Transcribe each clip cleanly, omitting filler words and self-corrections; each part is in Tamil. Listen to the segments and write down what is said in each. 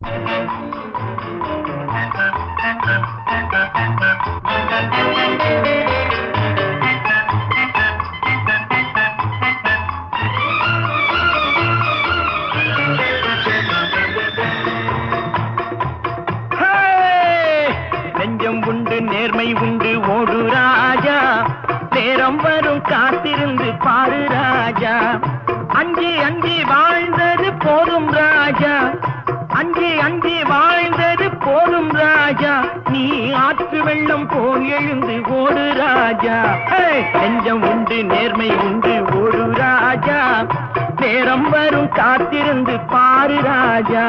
நெஞ்சம் உண்டு நேர்மை உண்டு ஓடு ராஜா, நேரம் வரும் காத்திருந்து பாரு ராஜா. அஞ்சி அஞ்சி வாழ்ந்தது போதும் ராஜா, அஞ்சி அஞ்சி வாழ்ந்தது போதும் ராஜா. நீ ஆற்று வெள்ளம் போல் எழுந்து ஓடு ராஜா. நெஞ்சம் உண்டு நேர்மை உண்டு ஓடு ராஜா, நேரம் வரும் காத்திருந்து பாரு ராஜா.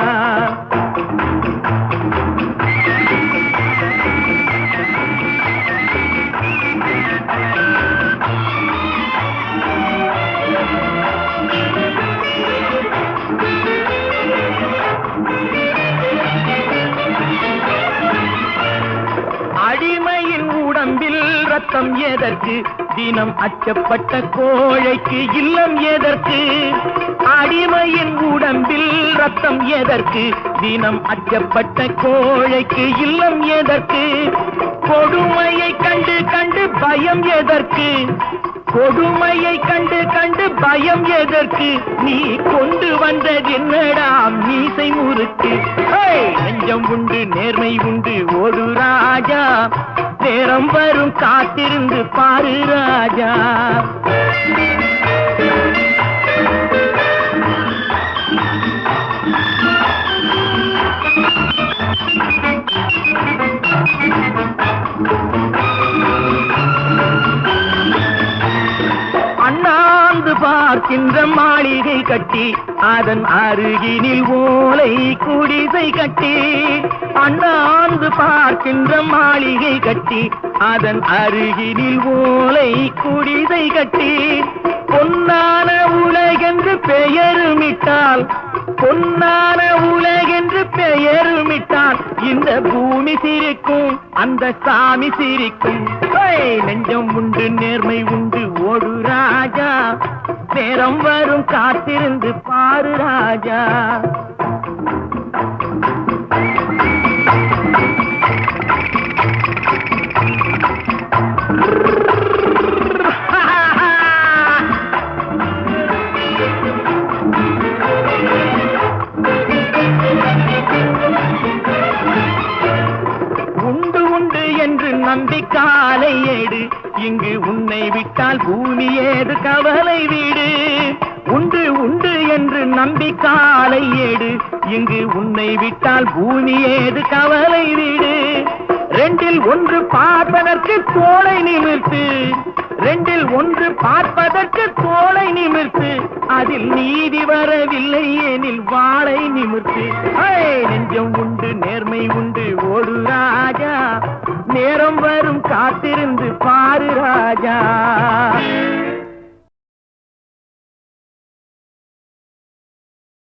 அடிமையின் உடம்பில் ரத்தம் எதற்கு, தினம் அச்சப்பட்ட கோழைக்கு இல்லம் எதற்கு. அடிமையின் உடம்பில் ரத்தம் எதற்கு, தினம் அச்சப்பட்ட கோழைக்கு இல்லம் எதற்கு. கொடுமையை கண்டு கண்டு பயம் எதற்கு, கொடுமையை கண்டு கண்டு பயம் எதற்கு. நீ கொண்டு வந்தது என்னடா மீசை முறுக்கு. நெஞ்சம் உண்டு நேர்மை உண்டு ஓடு ராஜா, நேரம் வரும் காத்திருந்து பாரு ராஜா. அண்ணாந்து பார்க்கின்ற மாளிகை கட்டி, அதன் அருகினில் ஓலை குடிசை கட்டி. அண்ணாந்து பார்க்கின்ற மாளிகை கட்டி, அதன் அருகினில் ஓலை குடிசை கட்டி. பொன்னான உலகென்று பெயருமிட்டால், பொன்னான உலகென்று பெயருமிட்டால், இந்த பூமி சிரிக்கும் அந்த சாமி சிரிக்கும். நெஞ்சம் உண்டு நேர்மை உண்டு ஓடு ராஜா, நேரம் வரும் காத்திருந்து பாரு ராஜா. உண்டு உண்டு என்று நம்பி காலை ஏடு, இங்கு உன்னை விட்டால் பூமி ஏது கவலை வீடு. உண்டு உண்டு என்று நம்பி காலை ஏடு, இங்கு உன்னை விட்டால் பூமி ஏது கவலை வீடு. ரெண்டில் ஒன்று பார்ப்பதற்கு தோளை நிமிர்த்து, ரெண்டில் ஒன்று பார்ப்பதற்கு தோளை நிமிர்த்து. அதில் நீதி வரவில்லை எனில் வாளை நிமிர்த்து. நெஞ்சம் உண்டு நேர்மை உண்டு ஓடு ராஜா, நேரம் வரும் காத்திருந்து பாரு ராஜா.